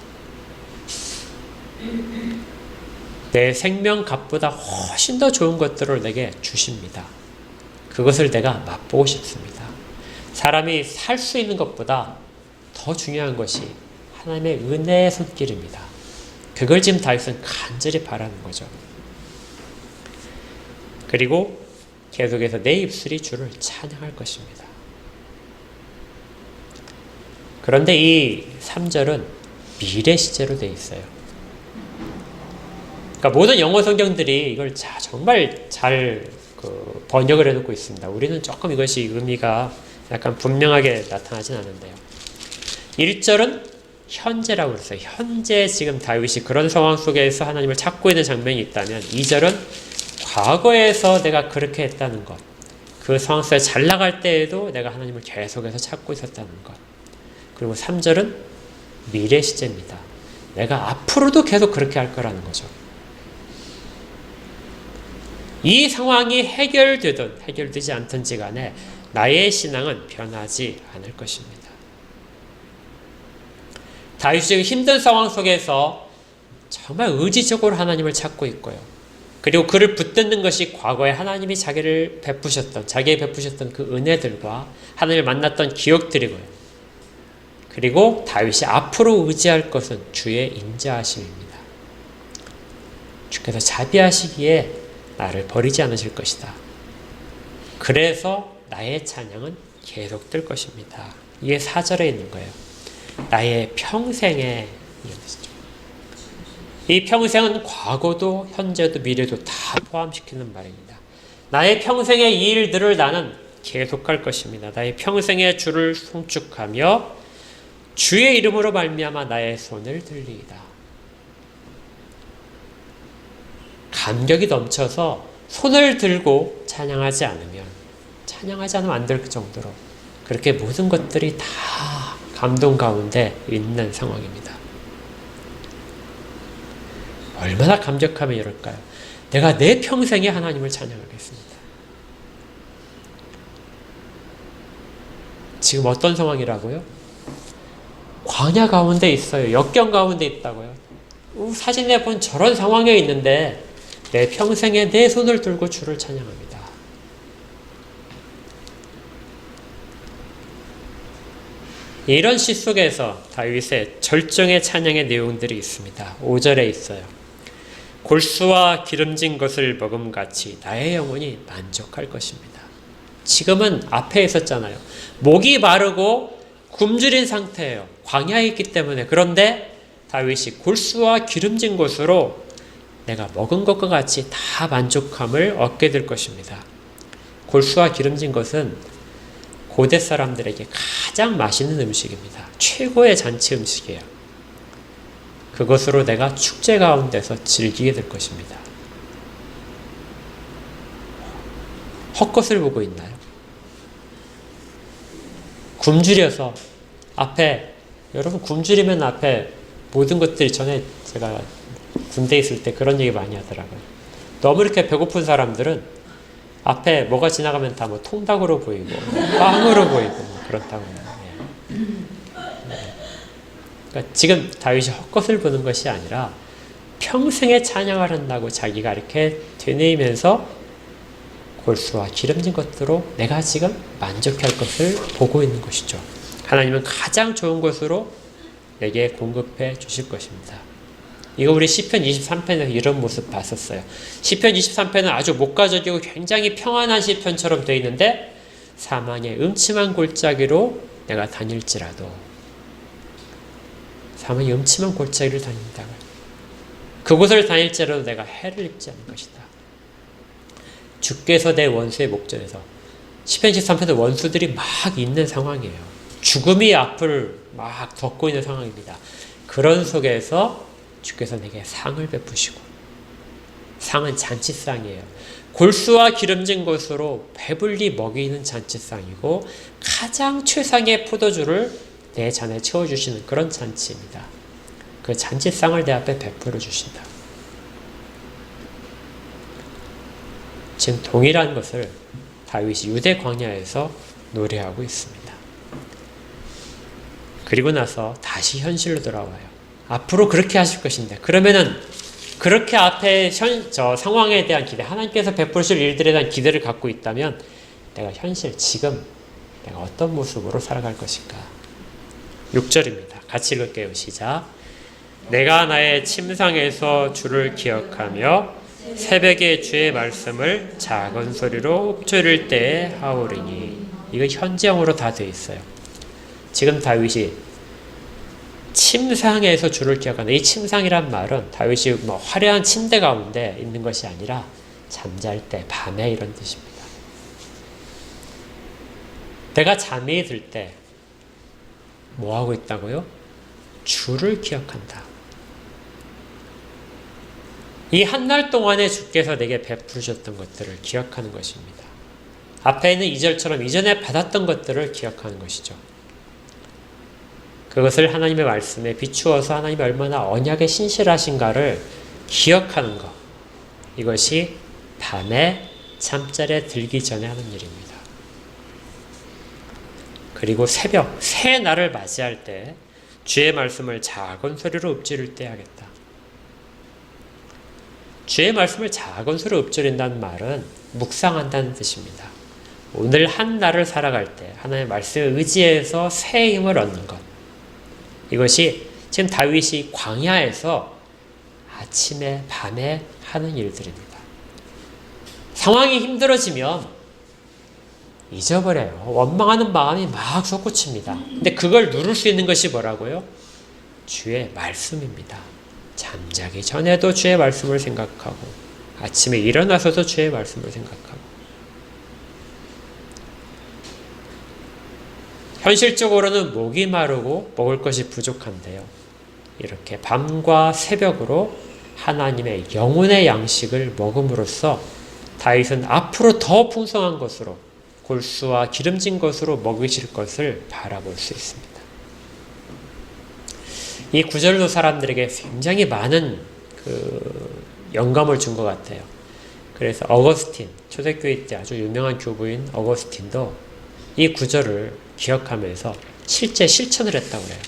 내 생명 값보다 훨씬 더 좋은 것들을 내게 주십니다. 그것을 내가 맛보고 싶습니다. 사람이 살 수 있는 것보다 더 중요한 것이 하나님의 은혜의 손길입니다. 그걸 지금 다윗은 간절히 바라는 거죠. 그리고 계속해서 내 입술이 주를 찬양할 것입니다. 그런데 이 3절은 미래 시제로 되어 있어요. 그러니까 모든 영어 성경들이 이걸 정말 잘 번역을 해놓고 있습니다. 우리는 조금 이것이 의미가 약간 분명하게 나타나진 않은데요. 1절은 현재라고 그랬어요. 현재 지금 다윗이 그런 상황 속에서 하나님을 찾고 있는 장면이 있다면 2절은 과거에서 내가 그렇게 했다는 것, 그 상황 속에 잘 나갈 때에도 내가 하나님을 계속해서 찾고 있었다는 것, 그리고 3절은 미래 시제입니다. 내가 앞으로도 계속 그렇게 할 거라는 거죠. 이 상황이 해결되든 해결되지 않든지 간에 나의 신앙은 변하지 않을 것입니다. 다윗이 지금 힘든 상황 속에서 정말 의지적으로 하나님을 찾고 있고요. 그리고 그를 붙드는 것이 과거에 하나님이 자기에게 베푸셨던 그 은혜들과 하나님을 만났던 기억들이고요. 그리고 다윗이 앞으로 의지할 것은 주의 인자하심입니다. 주께서 자비하시기에 나를 버리지 않으실 것이다. 그래서 나의 찬양은 계속될 것입니다. 이게 4절에 있는 거예요. 나의 평생에 이런 뜻이죠. 이 평생은 과거도 현재도 미래도 다 포함시키는 말입니다. 나의 평생의 이 일들을 나는 계속할 것입니다. 나의 평생의 주를 송축하며 주의 이름으로 말미암아 나의 손을 들리이다. 감격이 넘쳐서 손을 들고 찬양하지 않으면 안 될 정도로 그렇게 모든 것들이 다 감동 가운데 있는 상황입니다. 얼마나 감격하면 이럴까요? 내가 내 평생에 하나님을 찬양하겠습니다. 지금 어떤 상황이라고요? 광야 가운데 있어요. 역경 가운데 있다고요. 사진에 본 저런 상황에 있는데 내 평생에 내 손을 들고 주를 찬양합니다. 이런 시 속에서 다윗의 절정의 찬양의 내용들이 있습니다. 5절에 있어요. 골수와 기름진 것을 먹음같이 나의 영혼이 만족할 것입니다. 지금은 앞에 있었잖아요. 목이 마르고 굶주린 상태예요. 광야에 있기 때문에. 그런데 다윗이 골수와 기름진 것으로 내가 먹은 것과 같이 다 만족함을 얻게 될 것입니다. 골수와 기름진 것은 고대 사람들에게 가장 맛있는 음식입니다. 최고의 잔치 음식이에요. 그것으로 내가 축제 가운데서 즐기게 될 것입니다. 헛것을 보고 있나요? 굶주려서 앞에, 여러분 굶주리면 앞에 모든 것들이, 전에 제가 군대에 있을 때 그런 얘기 많이 하더라고요. 너무 이렇게 배고픈 사람들은 앞에 뭐가 지나가면 다 뭐 통닭으로 보이고 빵으로 보이고 뭐 그렇다고 해요. 그러니까 지금 다윗이 헛것을 보는 것이 아니라 평생에 찬양을 한다고 자기가 이렇게 되뇌이면서 골수와 기름진 것으로 내가 지금 만족할 것을 보고 있는 것이죠. 하나님은 가장 좋은 것으로 내게 공급해 주실 것입니다. 이거 우리 시편 23편에서 이런 모습 봤었어요. 시편 23편은 아주 목가적이고 굉장히 평안한 시편처럼 되어 있는데 사망의 음침한 골짜기로 내가 다닐지라도, 사망의 음침한 골짜기를 다닌다고요. 그곳을 다닐지라도 내가 해를 입지 않을 것이다. 주께서 내 원수의 목전에서 시편 13편의 원수들이 막 있는 상황이에요. 죽음이 앞을 막 덮고 있는 상황입니다. 그런 속에서 주께서 내게 상을 베푸시고, 상은 잔치상이에요. 골수와 기름진 것으로 배불리 먹이는 잔치상이고 가장 최상의 포도주를 내 잔에 채워주시는 그런 잔치입니다. 그 잔치상을 내 앞에 베풀어 주신다. 지금 동일한 것을 다윗이 유대 광야에서 노래하고 있습니다. 그리고 나서 다시 현실로 돌아와요. 앞으로 그렇게 하실 것인데, 그러면은 그렇게 앞에 저 상황에 대한 기대, 하나님께서 베푸실 일들에 대한 기대를 갖고 있다면 내가 현실, 지금 내가 어떤 모습으로 살아갈 것인가. 6절입니다. 같이 읽을게요. 시작. 내가 나의 침상에서 주를 기억하며 새벽에 주의 말씀을 작은 소리로 읊조릴 때에 하오리니. 이거 현재형으로 다 되어 있어요. 지금 다윗이 침상에서 주를 기억하는, 이 침상이란 말은 다윗이 뭐 화려한 침대 가운데 있는 것이 아니라 잠잘 때, 밤에 이런 뜻입니다. 내가 잠이 들 때 뭐 하고 있다고요? 주를 기억한다. 이 한날 동안에 주께서 내게 베푸셨던 것들을 기억하는 것입니다. 앞에 있는 2절처럼 이전에 받았던 것들을 기억하는 것이죠. 그것을 하나님의 말씀에 비추어서 하나님이 얼마나 언약에 신실하신가를 기억하는 것. 이것이 밤에 잠자리에 들기 전에 하는 일입니다. 그리고 새벽, 새 날을 맞이할 때 주의 말씀을 작은 소리로 읊조릴 때 하겠다. 주의 말씀을 작은 소리로 읊조린다는 말은 묵상한다는 뜻입니다. 오늘 한 날을 살아갈 때 하나님의 말씀에 의지해서 새 힘을 얻는 것. 이것이 지금 다윗이 광야에서 아침에 밤에 하는 일들입니다. 상황이 힘들어지면 잊어버려요. 원망하는 마음이 막 솟구칩니다. 근데 그걸 누를 수 있는 것이 뭐라고요? 주의 말씀입니다. 잠자기 전에도 주의 말씀을 생각하고 아침에 일어나서도 주의 말씀을 생각하고. 현실적으로는 목이 마르고 먹을 것이 부족한데요. 이렇게 밤과 새벽으로 하나님의 영혼의 양식을 먹음으로써 다윗은 앞으로 더 풍성한 것으로, 골수와 기름진 것으로 먹이실 것을 바라볼 수 있습니다. 이 구절도 사람들에게 굉장히 많은 영감을 준 것 같아요. 그래서 어거스틴, 초대교회 때 아주 유명한 교부인 어거스틴도 이 구절을 기억하면서 실제 실천을 했다고 해요.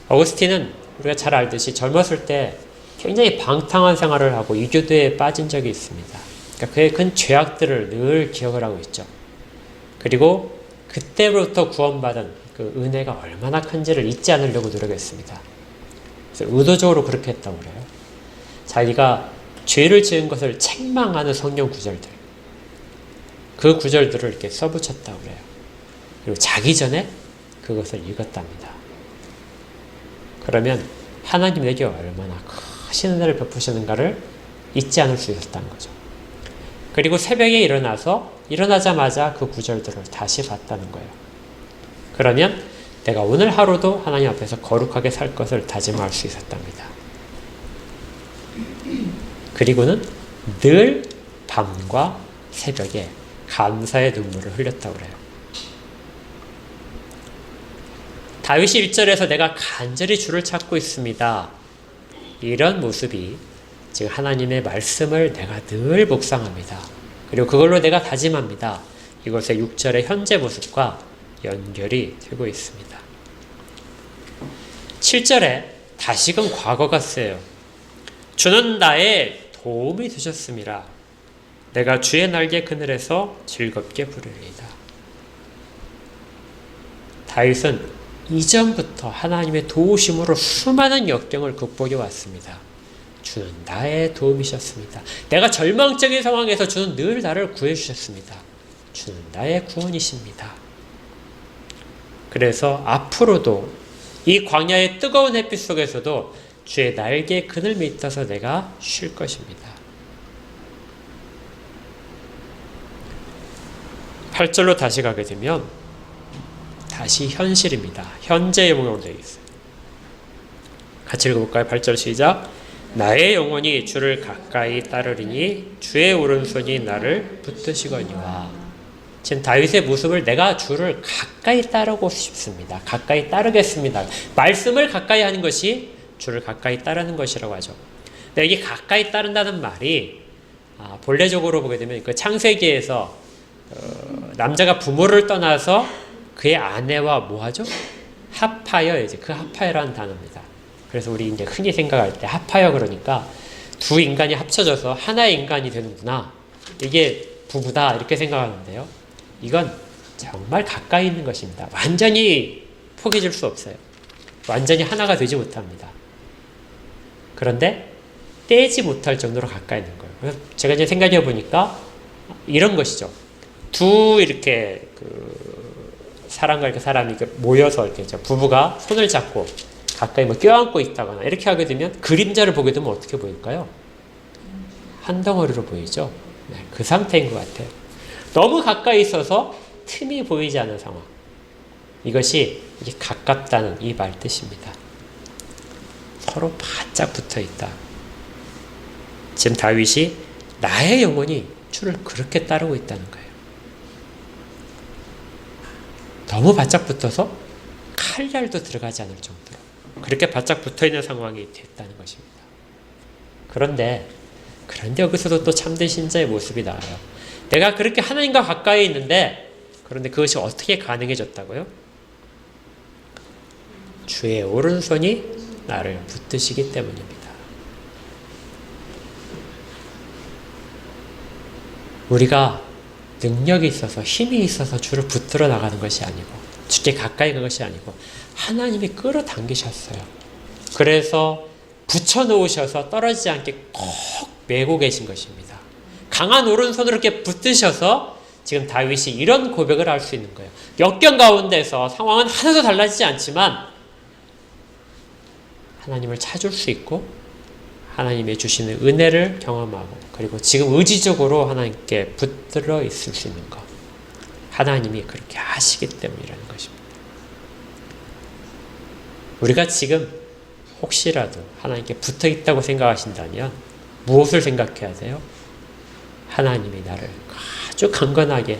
어거스틴은 우리가 잘 알듯이 젊었을 때 굉장히 방탕한 생활을 하고 이교도에 빠진 적이 있습니다. 그러니까 그의 큰 죄악들을 늘 기억을 하고 있죠. 그리고 그때부터 구원받은 그 은혜가 얼마나 큰지를 잊지 않으려고 노력했습니다. 그래서 의도적으로 그렇게 했다고 그래요. 자기가 죄를 지은 것을 책망하는 성경 구절들, 그 구절들을 이렇게 써붙였다고 그래요. 그리고 자기 전에 그것을 읽었답니다. 그러면 하나님 내게 얼마나 크신 은혜를 베푸시는가를 잊지 않을 수 있었다는 거죠. 그리고 새벽에 일어나자마자 그 구절들을 다시 봤다는 거예요. 그러면 내가 오늘 하루도 하나님 앞에서 거룩하게 살 것을 다짐할 수 있었답니다. 그리고는 늘 밤과 새벽에 감사의 눈물을 흘렸다고 그래요. 다윗이 1절에서 내가 간절히 주를 찾고 있습니다. 이런 모습이 지금 하나님의 말씀을 내가 늘 묵상합니다. 그리고 그걸로 내가 다짐합니다. 이것의 6절의 현재 모습과 연결이 되고 있습니다. 7절에 다시금 과거가 쓰여요. 주는 나의 도움이 되셨습니다. 내가 주의 날개 그늘에서 즐겁게 부르리이다. 다윗은 이전부터 하나님의 도우심으로 수많은 역경을 극복해 왔습니다. 주는 나의 도움이셨습니다. 내가 절망적인 상황에서 주는 늘 나를 구해주셨습니다. 주는 나의 구원이십니다. 그래서 앞으로도 이 광야의 뜨거운 햇빛 속에서도 주의 날개에 그늘 밑에서 내가 쉴 것입니다. 8절로 다시 가게 되면 다시 현실입니다. 현재 용어로 되어 있어요. 같이 읽어볼까요? 8절 시작. 나의 영혼이 주를 가까이 따르리니 주의 오른손이 나를 붙드시거니와. 지금 다윗의 모습을 내가 주를 가까이 따르고 싶습니다. 가까이 따르겠습니다. 말씀을 가까이 하는 것이 주를 가까이 따르는 것이라고 하죠. 근데 이게 가까이 따른다는 말이 본래적으로 보게 되면 그 창세기에서 남자가 부모를 떠나서 그의 아내와 뭐 하죠? 합하여, 이제 그 합하여라는 단어입니다. 그래서 우리 이제 흔히 생각할 때 합하여 그러니까 두 인간이 합쳐져서 하나의 인간이 되는구나. 이게 부부다. 이렇게 생각하는데요. 이건 정말 가까이 있는 것입니다. 완전히 포기해줄 수 없어요. 완전히 하나가 되지 못합니다. 그런데 떼지 못할 정도로 가까이 있는 거예요. 그래서 제가 이제 생각해 보니까 이런 것이죠. 두 이렇게 사람과 이렇게 사람이 이렇게 모여서 이렇게 부부가 손을 잡고 가까이 뭐 껴안고 있다거나 이렇게 하게 되면 그림자를 보게 되면 어떻게 보일까요? 한 덩어리로 보이죠. 네, 그 상태인 것 같아요. 너무 가까이 있어서 틈이 보이지 않는 상황. 이것이 이게 가깝다는 이 말 뜻입니다. 서로 바짝 붙어 있다. 지금 다윗이 나의 영혼이 주를 그렇게 따르고 있다는 거예요. 너무 바짝 붙어서 칼날도 들어가지 않을 정도로 그렇게 바짝 붙어있는 상황이 됐다는 것입니다. 그런데 여기서도 또 참된 신자의 모습이 나와요. 내가 그렇게 하나님과 가까이 있는데 그런데 그것이 어떻게 가능해졌다고요? 주의 오른손이 나를 붙드시기 때문입니다. 우리가 능력이 있어서 힘이 있어서 주를 붙들어 나가는 것이 아니고 주께 가까이 간 것이 아니고 하나님이 끌어당기셨어요. 그래서 붙여놓으셔서 떨어지지 않게 꼭 메고 계신 것입니다. 강한 오른손으로 이렇게 붙드셔서 지금 다윗이 이런 고백을 할 수 있는 거예요. 역경 가운데서 상황은 하나도 달라지지 않지만 하나님을 찾을 수 있고 하나님의 주시는 은혜를 경험하고 그리고 지금 의지적으로 하나님께 붙들어 있을 수 있는 것. 하나님이 그렇게 하시기 때문이라는 것입니다. 우리가 지금 혹시라도 하나님께 붙어 있다고 생각하신다면 무엇을 생각해야 돼요? 하나님이 나를 아주 강건하게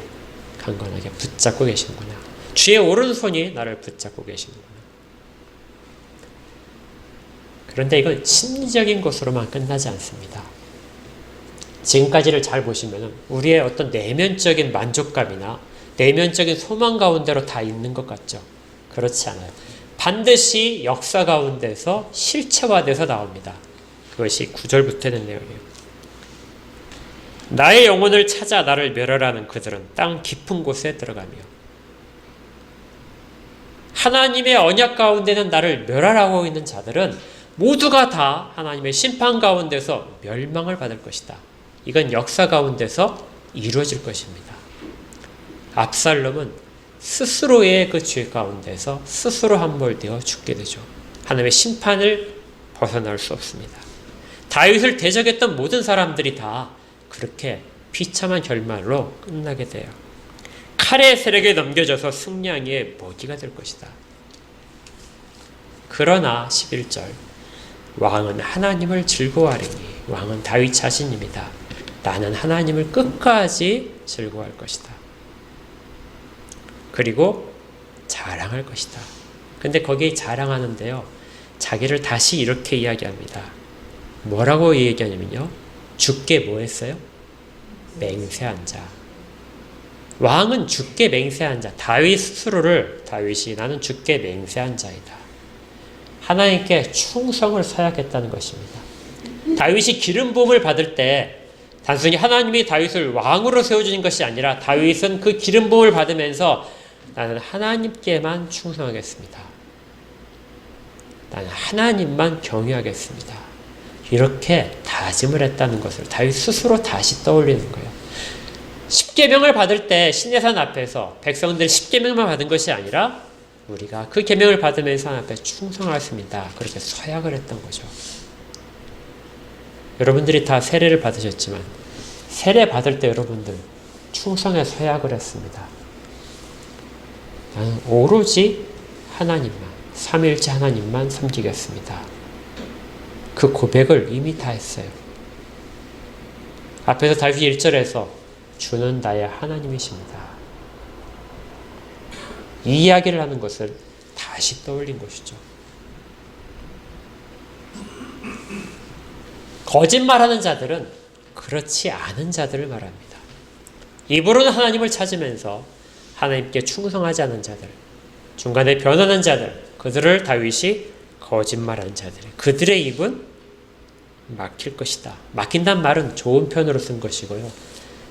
붙잡고 계시는구나. 주의 오른손이 나를 붙잡고 계시는구나. 그런데 이건 심리적인 것으로만 끝나지 않습니다. 지금까지를 잘 보시면 우리의 어떤 내면적인 만족감이나 내면적인 소망 가운데로 다 있는 것 같죠? 그렇지 않아요. 반드시 역사 가운데서 실체화돼서 나옵니다. 그것이 9절부터 되는 내용이에요. 나의 영혼을 찾아 나를 멸하라는 그들은 땅 깊은 곳에 들어가며 하나님의 언약 가운데는 나를 멸하라고 있는 자들은 모두가 다 하나님의 심판 가운데서 멸망을 받을 것이다. 이건 역사 가운데서 이루어질 것입니다. 압살롬은 스스로의 그 죄 가운데서 스스로 함몰되어 죽게 되죠. 하나님의 심판을 벗어날 수 없습니다. 다윗을 대적했던 모든 사람들이 다 그렇게 비참한 결말로 끝나게 돼요. 칼의 세력에 넘겨져서 승량의 먹이가 될 것이다. 그러나 11절 왕은 하나님을 즐거워하리니 왕은 다윗 자신입니다. 나는 하나님을 끝까지 즐거워할 것이다. 그리고 자랑할 것이다. 근데 거기에 자랑하는데요. 자기를 다시 이렇게 이야기합니다. 뭐라고 얘기하냐면요. 주께 뭐 했어요? 맹세한 자. 왕은 주께 맹세한 자. 다윗이 나는 주께 맹세한 자이다. 하나님께 충성을 서약했다는 것입니다. 다윗이 기름 부음을 받을 때 단순히 하나님이 다윗을 왕으로 세워주신 것이 아니라 다윗은 그 기름 부음을 받으면서 나는 하나님께만 충성하겠습니다. 나는 하나님만 경외하겠습니다. 이렇게 다짐을 했다는 것을 다윗 스스로 다시 떠올리는 거예요. 십계명을 받을 때 시내산 앞에서 백성들이 십계명만 받은 것이 아니라 우리가 그 계명을 받으면서 하나님 앞에 충성하였습니다. 그렇게 서약을 했던 거죠. 여러분들이 다 세례를 받으셨지만 세례 받을 때 여러분들 충성의 서약을 했습니다. 나는 오로지 하나님만, 삼위일체 하나님만 섬기겠습니다. 그 고백을 이미 다 했어요. 앞에서 다윗이 1절에서 주는 나의 하나님이십니다. 이 이야기를 하는 것을 다시 떠올린 것이죠. 거짓말하는 자들은 그렇지 않은 자들을 말합니다. 입으로는 하나님을 찾으면서 하나님께 충성하지 않은 자들, 중간에 변하는 자들, 그들을 다윗이 거짓말하는 자들, 그들의 입은 막힐 것이다. 막힌다는 말은 좋은 편으로 쓴 것이고요.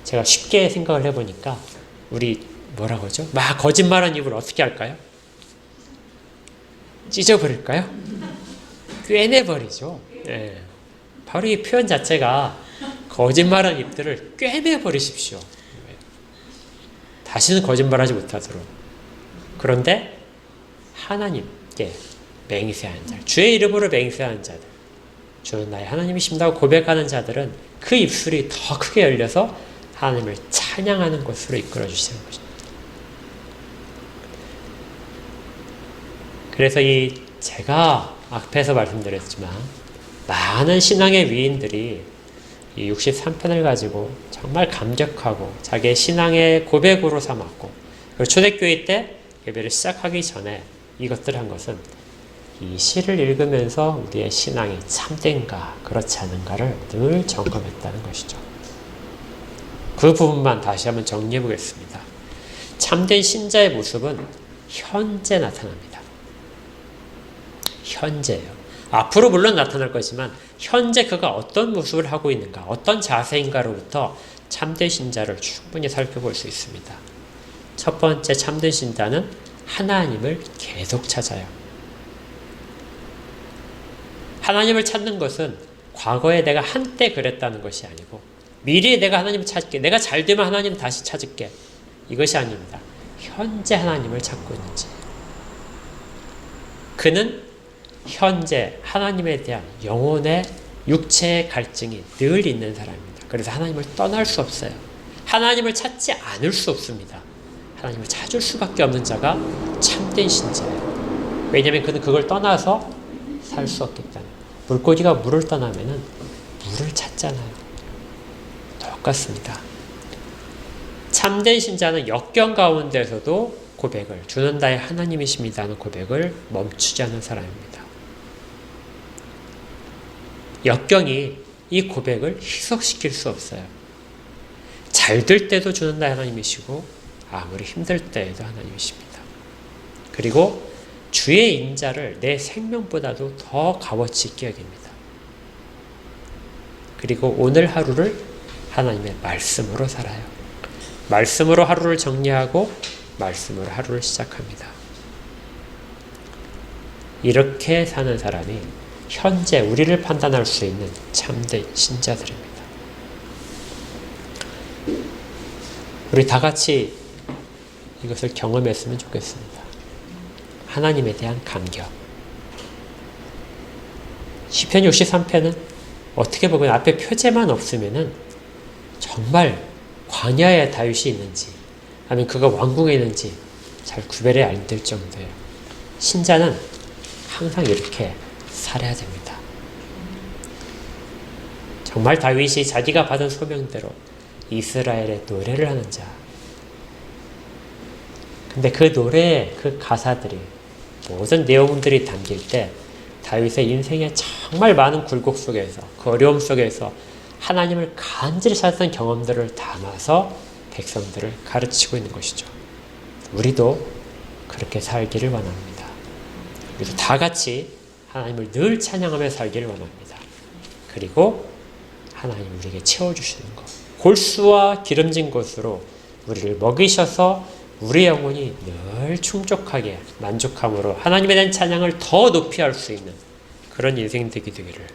제가 쉽게 생각을 해보니까 우리 뭐라고 하죠? 막 거짓말한 입을 어떻게 할까요? 찢어버릴까요? 꿰내버리죠. 예. 바로 이 표현 자체가 거짓말한 입들을 꿰매버리십시오. 다시는 거짓말하지 못하도록. 그런데 하나님께 맹세하는 자들, 주의 이름으로 맹세하는 자들, 주는 나의 하나님이십니다 하고 고백하는 자들은 그 입술이 더 크게 열려서 하나님을 찬양하는 것으로 이끌어 주시는 것입니다. 그래서 제가 앞에서 말씀드렸지만 많은 신앙의 위인들이 이 63편을 가지고 정말 감격하고 자기의 신앙의 고백으로 삼았고, 그리고 초대교회 때 예배를 시작하기 전에 이것들을 한 것은 이 시를 읽으면서 우리의 신앙이 참된가 그렇지 않은가를 늘 점검했다는 것이죠. 그 부분만 다시 한번 정리해 보겠습니다. 참된 신자의 모습은 현재 나타납니다. 현재예요. 앞으로 물론 나타날 거지만 현재 그가 어떤 모습을 하고 있는가, 어떤 자세인가로부터 참된 신자를 충분히 살펴볼 수 있습니다. 첫 번째 참된 신자는 하나님을 계속 찾아요. 하나님을 찾는 것은 과거에 내가 한때 그랬다는 것이 아니고 미래에 내가 하나님을 찾게, 내가 잘 되면 하나님 다시 찾을게, 이것이 아닙니다. 현재 하나님을 찾고 있는지. 그는 현재 하나님에 대한 영혼의 육체의 갈증이 늘 있는 사람입니다. 그래서 하나님을 떠날 수 없어요. 하나님을 찾지 않을 수 없습니다. 하나님을 찾을 수밖에 없는 자가 참된 신자예요. 왜냐하면 그는 그걸 떠나서 살 수 없기 때문에. 물고기가 물을 떠나면은 물을 찾잖아요. 똑같습니다. 참된 신자는 역경 가운데서도 고백을, 주는 나의 하나님이십니다 하는 고백을 멈추지 않는 사람입니다. 역경이 이 고백을 희석시킬 수 없어요. 잘 될 때도 주는 나의 하나님이시고 아무리 힘들 때에도 하나님이십니다. 그리고 주의 인자를 내 생명보다도 더 값어치 있게 여깁니다. 그리고 오늘 하루를 하나님의 말씀으로 살아요. 말씀으로 하루를 정리하고 말씀으로 하루를 시작합니다. 이렇게 사는 사람이 현재 우리를 판단할 수 있는 참된 신자들입니다. 우리 다 같이 이것을 경험했으면 좋겠습니다. 하나님에 대한 감격. 시편 63편은 어떻게 보면 앞에 표제만 없으면은 정말 광야에 다윗이 있는지 아니면 그가 왕궁에 있는지 잘 구별이 안 될 정도예요. 신자는 항상 이렇게 살아야 됩니다. 정말 다윗이 자기가 받은 소명대로 이스라엘의 노래를 하는 자. 근데 그 노래의 그 가사들이, 모든 내용들이 담길 때 다윗의 인생의 정말 많은 굴곡 속에서, 그 어려움 속에서 하나님을 간절히 찾았던 경험들을 담아서 백성들을 가르치고 있는 것이죠. 우리도 그렇게 살기를 원합니다. 우리도 다 같이 하나님을 늘 찬양하며 살기를 원합니다. 그리고 하나님 우리에게 채워주시는 것, 골수와 기름진 것으로 우리를 먹이셔서 우리 영혼이 늘 충족하게 만족함으로 하나님에 대한 찬양을 더 높이 할 수 있는 그런 인생 되기 되기를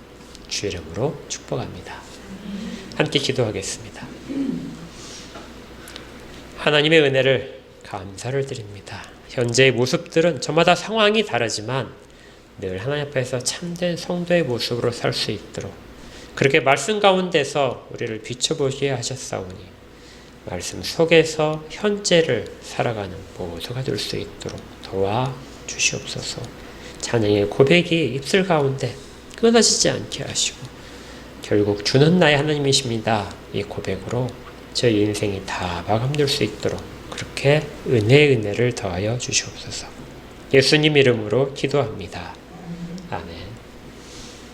주의 이름으로 축복합니다. 함께 기도하겠습니다. 하나님의 은혜를 감사를 드립니다. 현재의 모습들은 저마다 상황이 다르지만 늘 하나님 앞에서 참된 성도의 모습으로 살 수 있도록 그렇게 말씀 가운데서 우리를 비춰보게 하셨사오니 말씀 속에서 현재를 살아가는 모두가 될 수 있도록 도와주시옵소서. 찬양의 고백이 입술 가운데 끊어지지 않게 하시고 결국 주는 나의 하나님이십니다. 이 고백으로 저희 인생이 다 마감될 수 있도록 그렇게 은혜를 더하여 주시옵소서. 예수님 이름으로 기도합니다. 아멘.